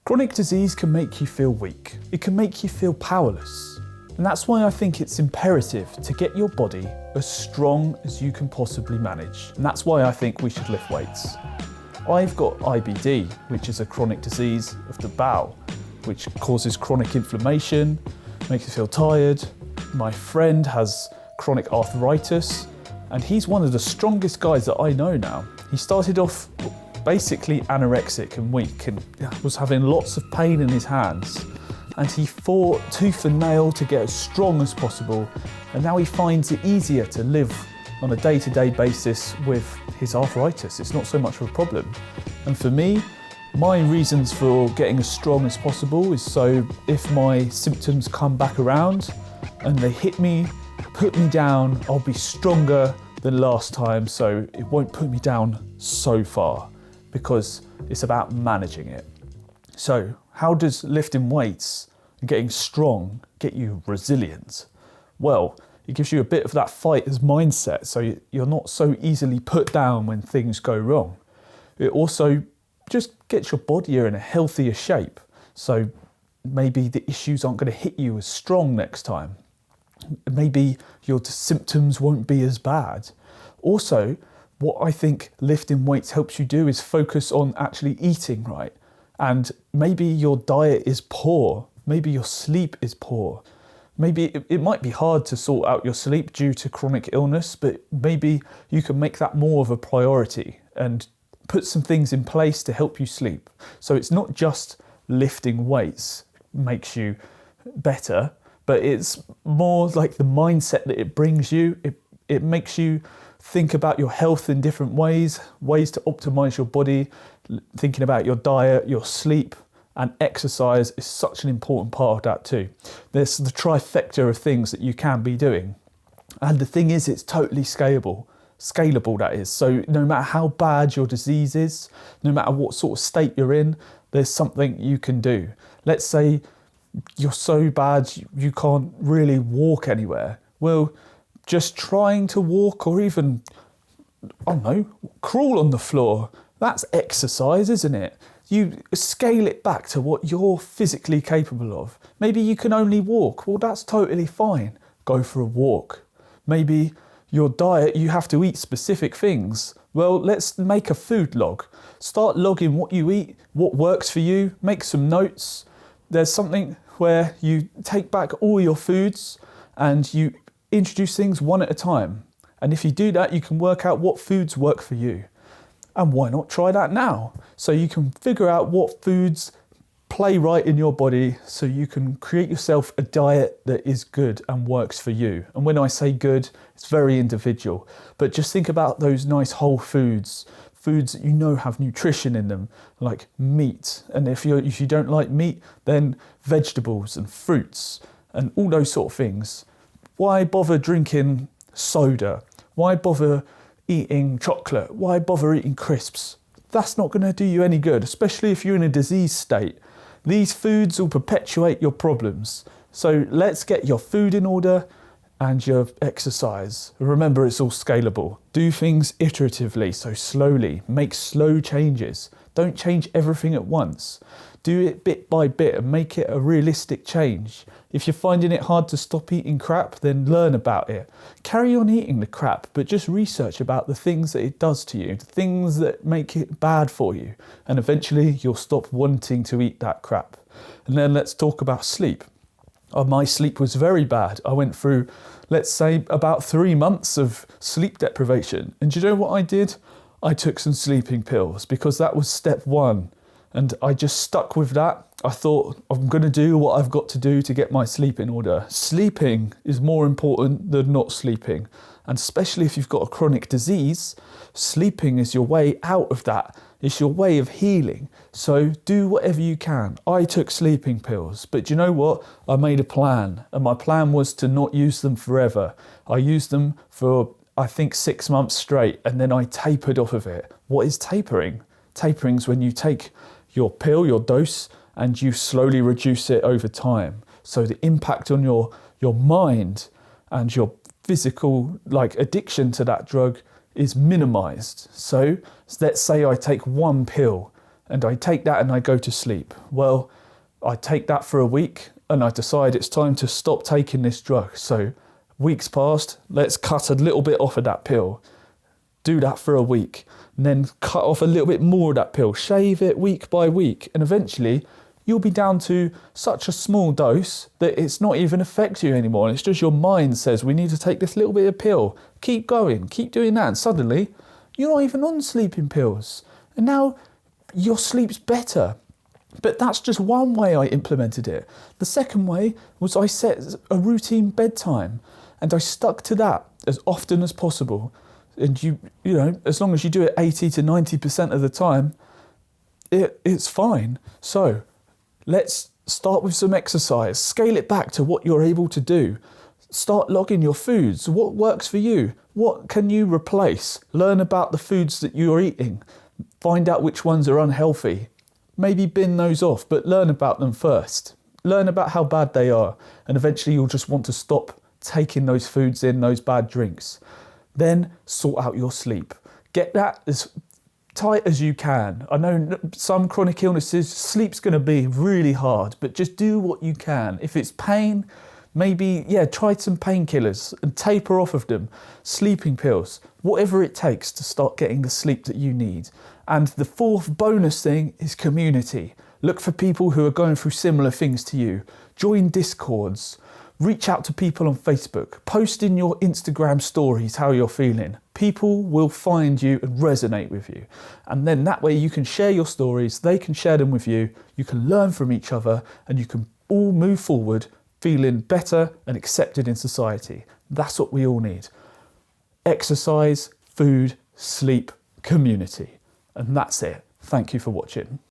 Chronic disease can make you feel weak. It can make you feel powerless. And that's why I think it's imperative to get your body as strong as you can possibly manage. And that's why I think we should lift weights. I've got IBD, which is a chronic disease of the bowel, which causes chronic inflammation, makes you feel tired. My friend has chronic arthritis, and he's one of the strongest guys that I know now. He started off basically anorexic and weak and was having lots of pain in his hands. And he fought tooth and nail to get as strong as possible. And now he finds it easier to live on a day-to-day basis with his arthritis. It's not so much of a problem. And for me, my reasons for getting as strong as possible is so if my symptoms come back around and they hit me, put me down, I'll be stronger than last time, so it won't put me down so far, because it's about managing it. So how does lifting weights and getting strong get you resilient? Well, it gives you a bit of that fighter's mindset, so you're not so easily put down when things go wrong. It also just gets your body in a healthier shape, so maybe the issues aren't going to hit you as strong next time. Maybe your symptoms won't be as bad. Also, what I think lifting weights helps you do is focus on actually eating right. And maybe your diet is poor, maybe your sleep is poor. Maybe it might be hard to sort out your sleep due to chronic illness, but maybe you can make that more of a priority and put some things in place to help you sleep. So it's not just lifting weights makes you better, but it's more like the mindset that it brings you. It makes you think about your health in different ways to optimize your body, thinking about your diet, your sleep, and exercise is such an important part of that too. There's the trifecta of things that you can be doing. And the thing is, it's totally scalable that is. So no matter how bad your disease is, no matter what sort of state you're in, there's something you can do. Let's say you're so bad you can't really walk anywhere. Well, just trying to walk or even, I don't know, crawl on the floor, that's exercise, isn't it? You scale it back to what you're physically capable of. Maybe you can only walk. Well, that's totally fine. Go for a walk. Maybe your diet, you have to eat specific things. Well, let's make a food log. Start logging what you eat, what works for you, make some notes. There's something where you take back all your foods and you introduce things one at a time. And if you do that, you can work out what foods work for you. And why not try that now? So you can figure out what foods play right in your body so you can create yourself a diet that is good and works for you. And when I say good, it's very individual. But just think about those nice whole foods that you know have nutrition in them, like meat. And if you don't like meat, then vegetables and fruits and all those sort of things. Why bother drinking soda? Why bother eating chocolate? Why bother eating crisps? That's not going to do you any good, especially if you're in a disease state. These foods will perpetuate your problems. So let's get your food in order and your exercise. Remember, it's all scalable. Do things iteratively, so slowly. Make slow changes. Don't change everything at once. Do it bit by bit and make it a realistic change. If you're finding it hard to stop eating crap, then learn about it. Carry on eating the crap, but just research about the things that it does to you, the things that make it bad for you. And eventually you'll stop wanting to eat that crap. And then let's talk about sleep. My sleep was very bad. I went through, let's say, about 3 months of sleep deprivation. And do you know what I did? I took some sleeping pills because that was step one. And I just stuck with that. I thought, I'm going to do what I've got to do to get my sleep in order. Sleeping is more important than not sleeping. And especially if you've got a chronic disease, sleeping is your way out of that. It's your way of healing. So do whatever you can. I took sleeping pills, but do you know what? I made a plan, and my plan was to not use them forever. I used them for, I think, 6 months straight, and then I tapered off of it. What is tapering? Tapering is when you take your pill, your dose, and you slowly reduce it over time. So the impact on your mind and your physical addiction to that drug is minimized. So let's say I take one pill and I take that and I go to sleep. Well, I take that for a week and I decide it's time to stop taking this drug. So weeks passed, let's cut a little bit off of that pill. Do that for a week, and then cut off a little bit more of that pill, shave it week by week, and eventually you'll be down to such a small dose that it's not even affect you anymore. And it's just your mind says, we need to take this little bit of pill. Keep going, keep doing that. And suddenly you're not even on sleeping pills. And now your sleep's better. But that's just one way I implemented it. The second way was I set a routine bedtime and I stuck to that as often as possible. And you know, as long as you do it 80 to 90% of the time, it's fine. So let's start with some exercise. Scale it back to what you're able to do. Start logging your foods. What works for you? What can you replace? Learn about the foods that you're eating. Find out which ones are unhealthy. Maybe bin those off, but learn about them first. Learn about how bad they are, and eventually you'll just want to stop taking those foods in, those bad drinks. Then sort out your sleep. Get that as tight as you can. I know some chronic illnesses, sleep's going to be really hard, but just do what you can. If it's pain, maybe, try some painkillers and taper off of them. Sleeping pills, whatever it takes to start getting the sleep that you need. And the fourth bonus thing is community. Look for people who are going through similar things to you. Join Discords. Reach out to people on Facebook. Post in your Instagram stories how you're feeling. People will find you and resonate with you. And then that way you can share your stories, they can share them with you, you can learn from each other, and you can all move forward feeling better and accepted in society. That's what we all need. Exercise, food, sleep, community. And that's it. Thank you for watching.